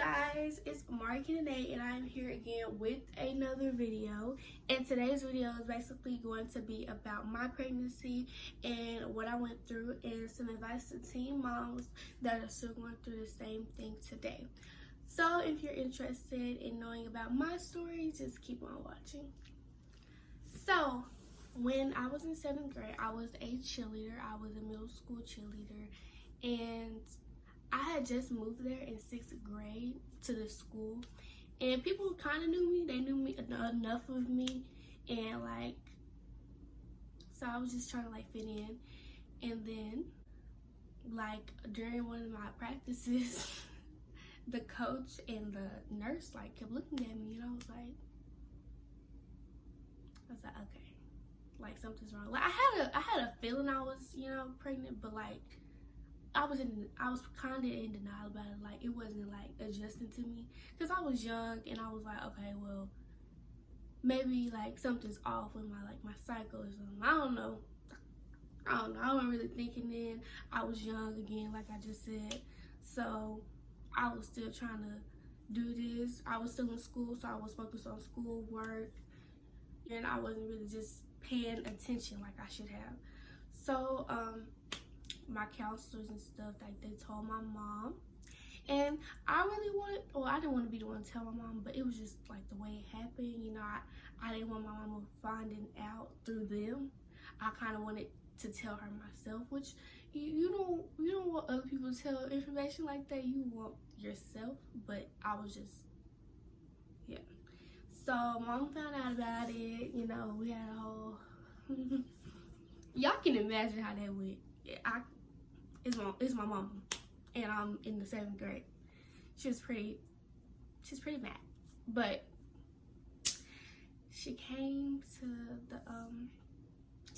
guys, it's Marky Nate and I'm here again with another video, and today's video is basically going to be about my pregnancy and what I went through and some advice to teen moms that are still going through the same thing today. So if you're interested in knowing about my story, just keep on watching. So when I was in 7th grade, I was a cheerleader. I was a middle school cheerleader, and I had just moved there in 6th grade to the school, and people kind of knew me. They knew me enough of me, and so I was just trying to fit in. And then during one of my practices, the coach and the nurse kept looking at me, and I was like, okay, something's wrong. I had a feeling I was pregnant, but I was kind of in denial about it. It wasn't adjusting to me because I was young, and I was like, okay, well, maybe something's off with my cycle or something. I don't know. I wasn't really thinking then. I was young again, like I just said. So I was still trying to do this. I was still in school, so I was focused on school work, and I wasn't really just paying attention like I should have. So my counselors and stuff, they told my mom, and I didn't want to be the one to tell my mom, but it was just the way it happened. I didn't want my mama finding out through them. I kind of wanted to tell her myself, which you don't want other people to tell information like that. You want yourself, but I was just, yeah. So mom found out about it. We had a whole y'all can imagine how that went. It's my mom, and I'm in the 7th grade. She's pretty mad, but she came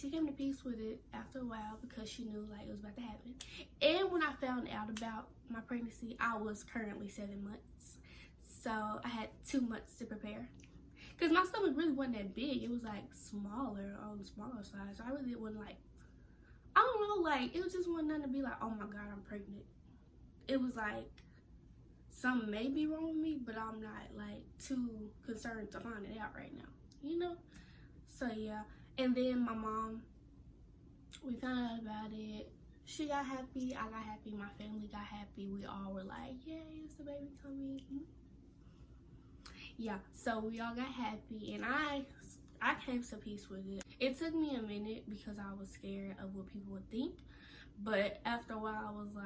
to peace with it after a while because she knew it was about to happen. And when I found out about my pregnancy, I was currently 7 months, so I had 2 months to prepare. Because my stomach really wasn't that big. It was smaller, on the smaller side. So I really wasn't I don't know, it was just wasn't nothing to be oh my God, I'm pregnant. It was something may be wrong with me, but I'm not too concerned to find it out right now, So yeah, and then my mom, we found out about it. She got happy, I got happy, my family got happy. We all were yay, it's the baby coming. Yeah, so we all got happy, and I came to peace with it. It took me a minute because I was scared of what people would think, but after a while I was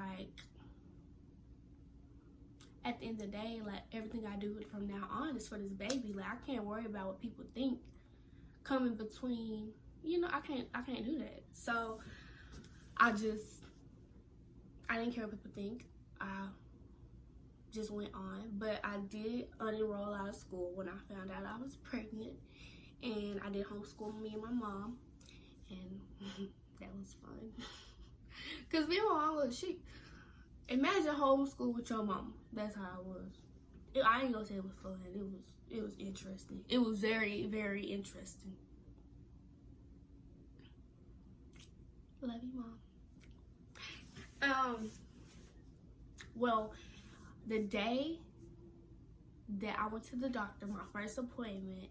at the end of the day, everything I do from now on is for this baby. I can't worry about what people think coming between, I can't do that. So I didn't care what people think. I just went on, but I did unenroll out of school when I found out I was pregnant, and I did homeschool me and my mom, and that was fun. Cause me and my mom, imagine homeschool with your mom. That's how it was. I ain't gonna say it was fun. It was interesting. It was very, very interesting. Love you, Mom. Well, the day that I went to the doctor, my first appointment,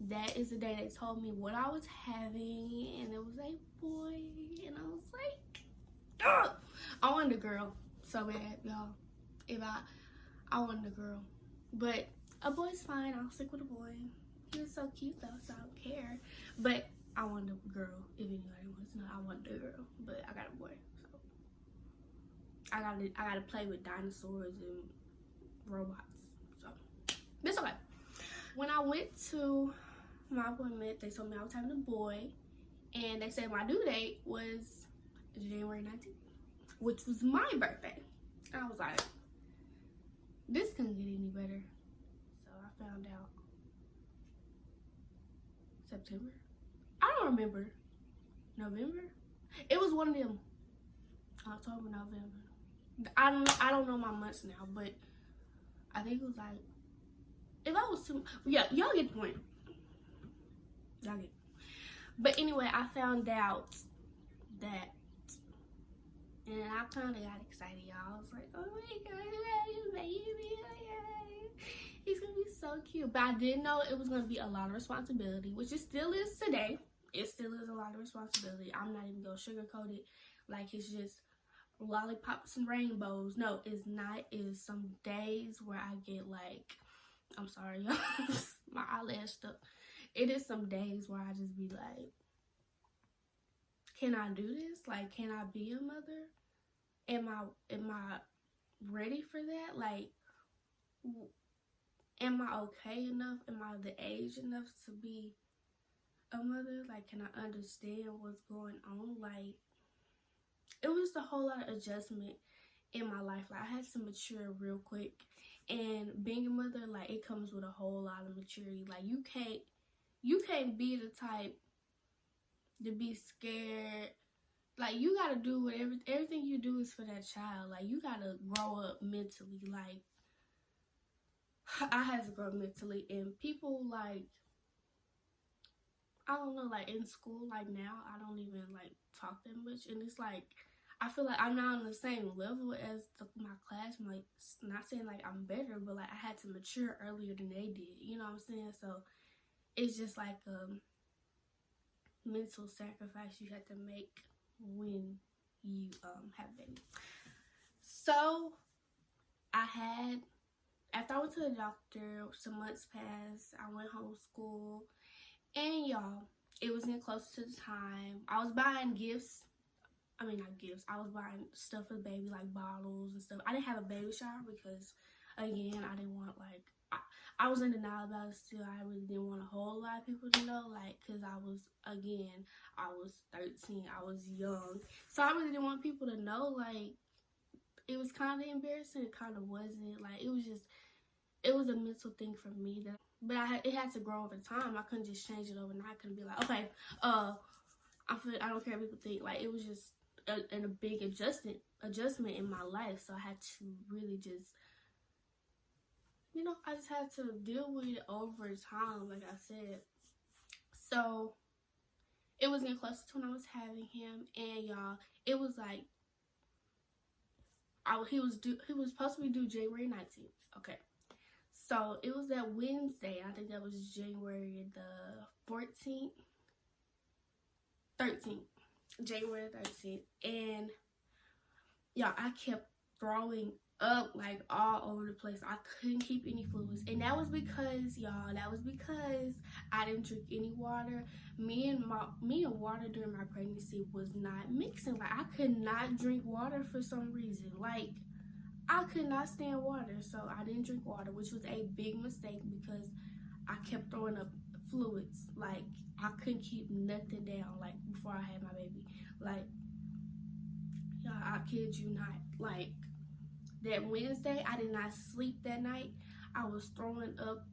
that is the day they told me what I was having, and it was a boy, and I was ugh! I wanted a girl so bad, y'all. I wanted a girl, but a boy's fine. I'll stick with a boy. He was so cute though, so I don't care. But I wanted a girl. If anybody wants to know, I wanted a girl, but I got a boy. So I gotta play with dinosaurs and robots. So that's okay. When I went to my appointment, they told me I was having a boy, and they said my due date was January 19th, which was my birthday. And I was like, this couldn't get any better. So I found out September. I don't remember. November? It was one of them. October, November. I don't know my months now, but I think it was if I was too, yeah, y'all get the point. Y'all get it. But anyway, I found out that, and I kind of got excited, y'all. I was like, oh my God, baby, you. But I did know it was going to be a lot of responsibility, which it still is today. It still is a lot of responsibility. I'm not even going to sugarcoat it like it's just lollipops and rainbows. No, it's not. It's some days where I get like, I'm sorry, y'all. My eyelash stuck. It is some days where I just be like, can I do this? Like, can I be a mother? Am I ready for that? Like, am I okay enough? Am I the age enough to be a mother? Like, can I understand what's going on? Like, it was a whole lot of adjustment in my life. Like, I had to mature real quick. And being a mother, like, it comes with a whole lot of maturity. Like, you can't be the type to be scared. Like, you gotta do whatever, everything you do is for that child. Like, you gotta grow up mentally. Like, I had to grow mentally, and people, like, I don't know, like, in school, like, now, I don't even, like, talk that much, and it's, like, I feel like I'm not on the same level as my classmates. Not saying, like, I'm better, but, like, I had to mature earlier than they did, you know what I'm saying? So, it's just, like, a mental sacrifice you have to make when you have a baby. So after I went to the doctor, some months passed, I went homeschool, and y'all, it was getting close to the time. I was buying gifts. I mean, not gifts. I was buying stuff for the baby, like bottles and stuff. I didn't have a baby shower because, again, I didn't want, like, I was in denial about it still. I really didn't want a whole lot of people to know, like, because I was 13. I was young. So I really didn't want people to know, like, it was kind of embarrassing. It kind of wasn't. Like, it was a mental thing for me. But it had to grow over time. I couldn't just change it overnight. I couldn't be like, okay, I don't care what people think. Like, it was just a big adjustment in my life. So I had to really just, you know, I just had to deal with it over time, like I said. So it was getting closer to when I was having him, and y'all, it was like he was supposed to be due January 19th. Okay. So it was that Wednesday. I think that was January the 14th. 13th. January 13th. And y'all, I kept throwing up like all over the place. I couldn't keep any fluids, and that was because, y'all, I didn't drink any water. Me and water during my pregnancy was not mixing. Like, I could not drink water for some reason. Like, I could not stand water, so I didn't drink water, which was a big mistake because I kept throwing up fluids. Like, I couldn't keep nothing down, like, before I had my baby. Like, y'all, I kid you not. Like, that Wednesday, I did not sleep that night. I was throwing up.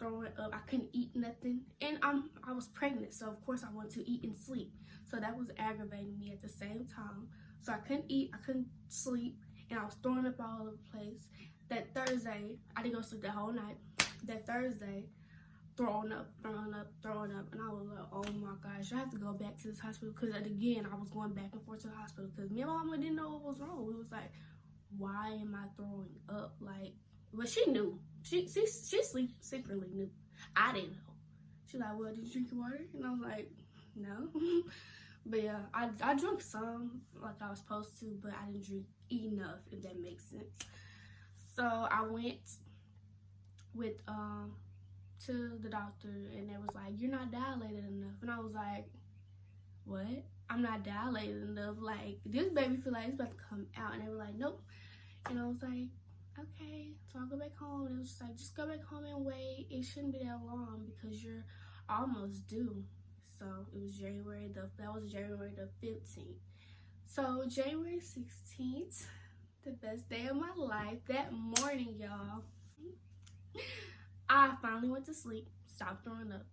I couldn't eat nothing. And I was pregnant, so of course I wanted to eat and sleep. So that was aggravating me at the same time. So I couldn't eat, I couldn't sleep, and I was throwing up all over the place. That Thursday, I didn't go to sleep that whole night. That Thursday, throwing up. And I was like, oh my gosh, I have to go back to this hospital. Because again, I was going back and forth to the hospital because me and my mama didn't know what was wrong. It was like, why am I throwing up? Like, but she knew. She secretly knew. I didn't know. She's like, well, did you drink your water? And I was like, no. But yeah, I drank some like I was supposed to, but I didn't drink enough, if that makes sense. So I went with to the doctor, and they was like, you're not dilated enough. And I was like, what? I'm not dilated enough. Like, this baby feel like it's about to come out. And they were like, nope. And I was like, okay. So I'll go back home. And it was just like, just go back home and wait. It shouldn't be that long because you're almost due. So it was January the 15th. So January 16th, the best day of my life. That morning, y'all, I finally went to sleep, stopped throwing up.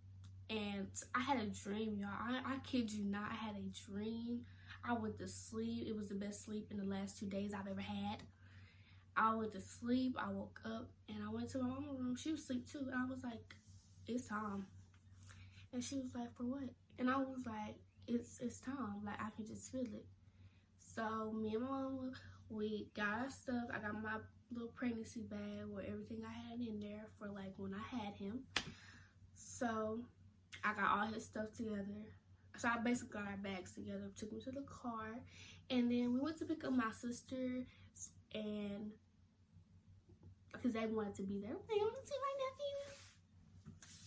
And I had a dream, y'all. I kid you not. I had a dream. I went to sleep. It was the best sleep in the last 2 days I've ever had. I went to sleep. I woke up, and I went to my mama's room. She was asleep, too. And I was like, it's time. And she was like, for what? And I was like, it's time. Like, I can just feel it. So me and my mama, we got our stuff. I got my little pregnancy bag with everything I had in there for like when I had him. So I got all his stuff together. So I basically got our bags together, took him to the car, and then we went to pick up my sister, and because they wanted to be there, they wanted to see my nephew.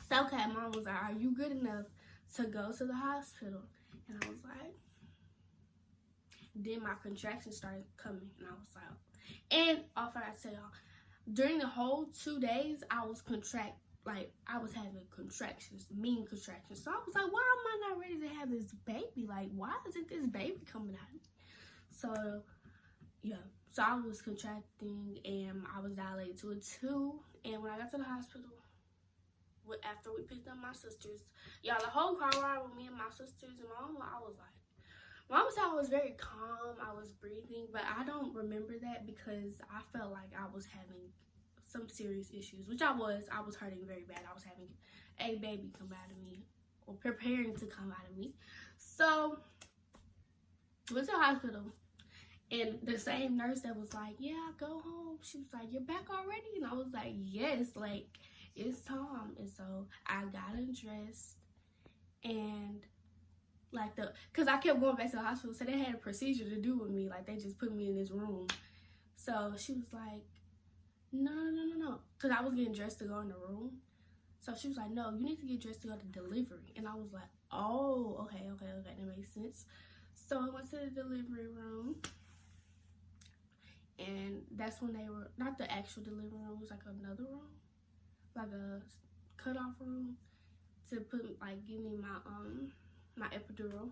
So okay, mom was like, "Are you good enough to go to the hospital?" And I was like, then my contractions started coming, and I was like, and I forgot to tell y'all, during the whole 2 days, I was I was having contractions, mean contractions. So I was like, why am I not ready to have this baby? Like, why isn't this baby coming out? So, yeah. So I was contracting, and I was dilated to a 2. And when I got to the hospital, after we picked up my sisters, y'all, the whole car ride with me and my sisters and my mama, I was like, Mama said I was very calm, I was breathing, but I don't remember that because I felt like I was having some serious issues, which I was hurting very bad. I was having a baby come out of me, or preparing to come out of me. So, went to the hospital, and the same nurse that was like, yeah, go home, she was like, you're back already? And I was like, yes, like, it's time. And so, I got undressed, and because I kept going back to the hospital, so they had a procedure to do with me. Like, they just put me in this room. So she was like, no, because I was getting dressed to go in the room. So she was like, no, you need to get dressed to go to delivery. And I was like, oh, okay, that makes sense. So I went to the delivery room, and that's when they were, not the actual delivery room, it was like another room, like a cutoff room, to put, like, give me my epidural.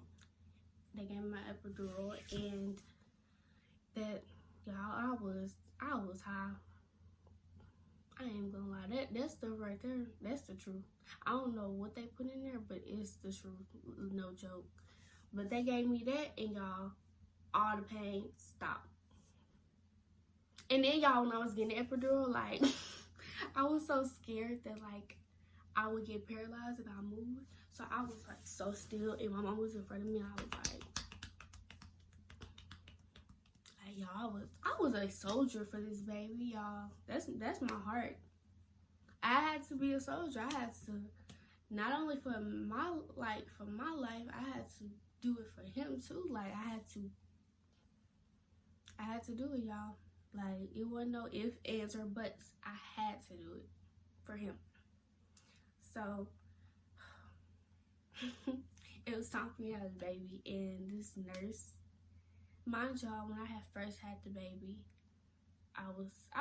They gave me my epidural, and that, y'all, I was high. I ain't gonna lie, that stuff right there, that's the truth. I don't know what they put in there, but it's the truth, no joke. But they gave me that, and y'all, all the pain stopped. And then, y'all, when I was getting the epidural, like, I was so scared that, like, I would get paralyzed if I moved. So I was like so still, and my mom was in front of me, and I was like y'all, I was a soldier for this baby, y'all. That's my heart. I had to be a soldier. I had to, not only for my life, I had to do it for him too. Like, I had to do it, y'all. Like, it wasn't no ifs, ands, or buts. I had to do it for him. So it was time for me to have a baby, and this nurse, mind y'all, when I had first had the baby, I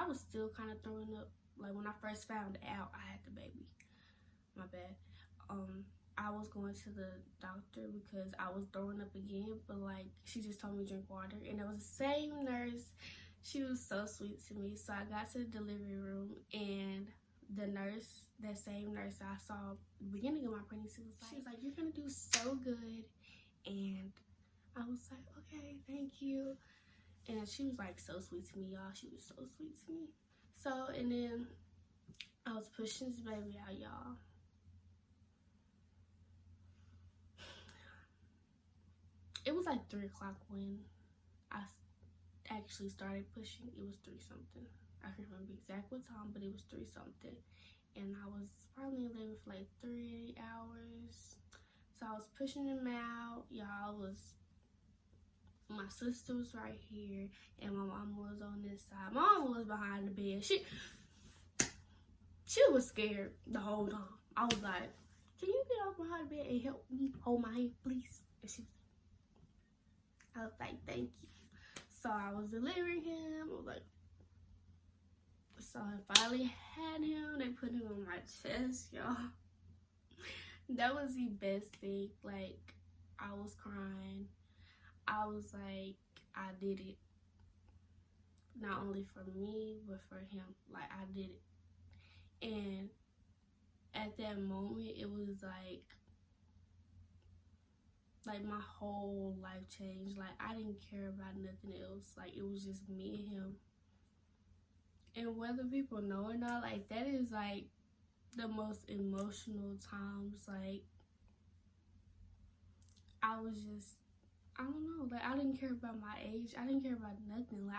was still kind of throwing up. Like, when I first found out I had the baby, my bad. I was going to the doctor because I was throwing up again, but like, she just told me to drink water, and it was the same nurse. She was so sweet to me. So I got to the delivery room, and the nurse, that same nurse I saw at the beginning of my pregnancy, she was like, you're gonna do so good. And I was like, okay, thank you. And she was like so sweet to me, y'all. She was so sweet to me. So, and then I was pushing this baby out, y'all. It was like 3 o'clock when I actually started pushing. It was 3 something. I can't remember exact what time, but it was 3 something. And I was probably in labor for like 3 hours. So I was pushing him out. Y'all, my sister was right here, and my mom was on this side. My mom was behind the bed. She was scared the whole time. I was like, can you get off behind the bed and help me hold my hand, please? And I was like, thank you. So I was delivering him. I was like, so I finally had him. They put him on my chest, y'all. That was the best thing. Like, I was crying. I was like, I did it. Not only for me, but for him. Like, I did it. And at that moment, it was like my whole life changed. Like, I didn't care about nothing else. Like, it was just me and him. And whether people know or not, like, that is like the most emotional times. Like, I was just, I don't know, like, I didn't care about my age. I didn't care about nothing. Like,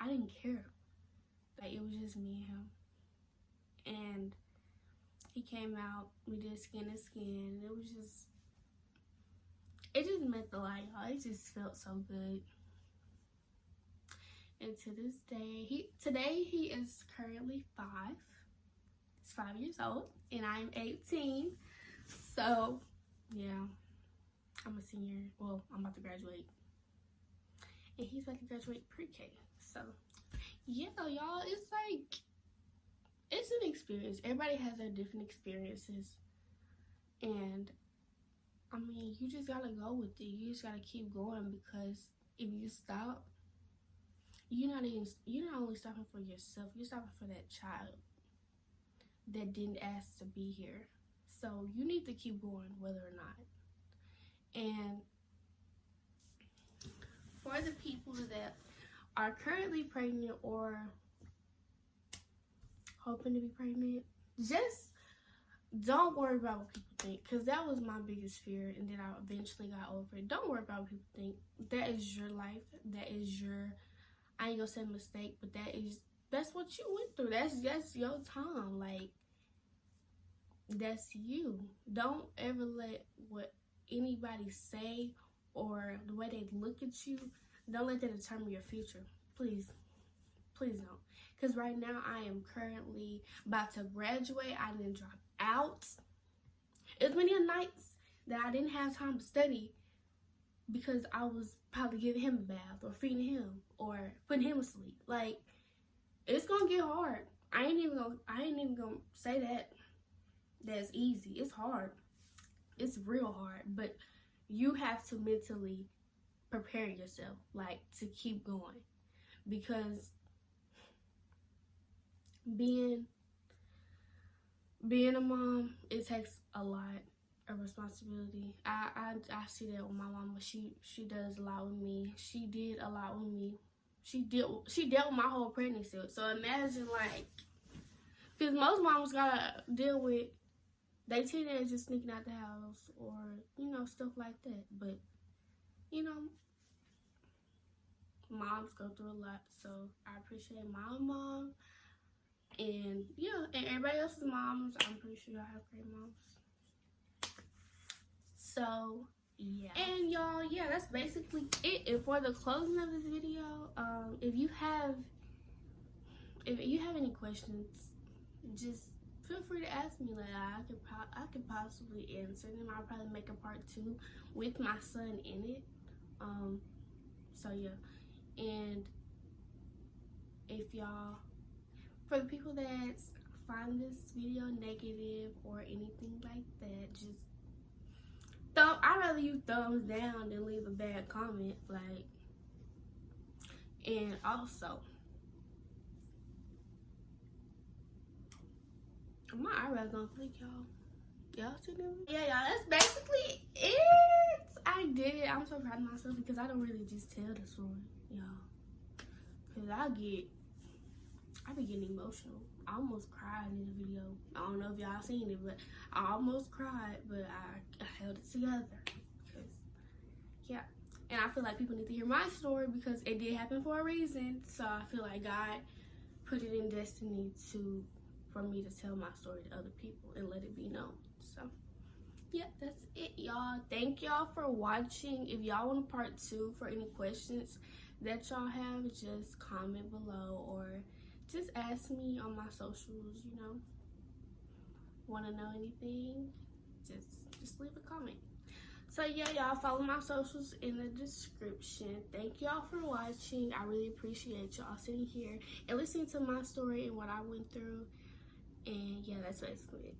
I didn't care. Like, it was just me and him. And he came out, we did skin to skin, and it just meant the light, y'all. It just felt so good. And to this day, today he is currently 5. He's 5 years old, and I'm 18. So, yeah, I'm a senior. Well, I'm about to graduate. And he's about to graduate pre-K. So, yeah, y'all, it's like, it's an experience. Everybody has their different experiences. And, I mean, you just gotta go with it. You just gotta keep going, because if you stop, you're not only stopping for yourself, you're stopping for that child that didn't ask to be here. So you need to keep going, whether or not. And for the people that are currently pregnant or hoping to be pregnant, just don't worry about what people think, because that was my biggest fear, and then I eventually got over it. Don't worry about what people think. That is your life. That is your, I ain't gonna say mistake, but that's what you went through. That's your time. Like, that's you. Don't ever let what anybody say or the way they look at you, don't let that determine your future. Please don't. Because right now I am currently about to graduate. I didn't drop out. It was many nights that I didn't have time to study because I was probably giving him a bath or feeding him or putting him to sleep. Like, it's gonna get hard. I ain't even gonna say that's easy. It's hard. It's real hard. But you have to mentally prepare yourself, like, to keep going, because being a mom, it takes a lot of responsibility. I see that with my mama. She does a lot with me. She did a lot with me. She dealt with my whole pregnancy. So imagine, like, because most moms gotta deal with they teenagers sneaking out the house or, you know, stuff like that. But, you know, moms go through a lot. So I appreciate my mom. And, yeah, and everybody else's moms. I'm pretty sure y'all have great moms. So, yeah. And, y'all, yeah, that's basically it. And for the closing of this video, if you have any questions, just feel free to ask me. Like, I could possibly answer them. I'll probably make a part 2 with my son in it. So yeah, and if y'all, for the people that find this video negative or anything like that, just I'd rather you thumbs down than leave a bad comment. Like, and also, my eyebrows gonna flick, y'all. Y'all see them? Yeah, y'all, that's basically it. I did it. I'm so proud of myself because I don't really just tell the story, y'all. Because I be getting emotional. I almost cried in the video. I don't know if y'all seen it, but I almost cried, but I held it together. Because, yeah. And I feel like people need to hear my story because it did happen for a reason. So I feel like God put it in destiny for me to tell my story to other people and let it be known. So, yeah, that's it, y'all. Thank y'all for watching. If y'all want a part 2 for any questions that y'all have, just comment below or just ask me on my socials, you know. Want to know anything? Just leave a comment. So, yeah, y'all, follow my socials in the description. Thank y'all for watching. I really appreciate y'all sitting here and listening to my story and what I went through. And, yeah, that's basically it.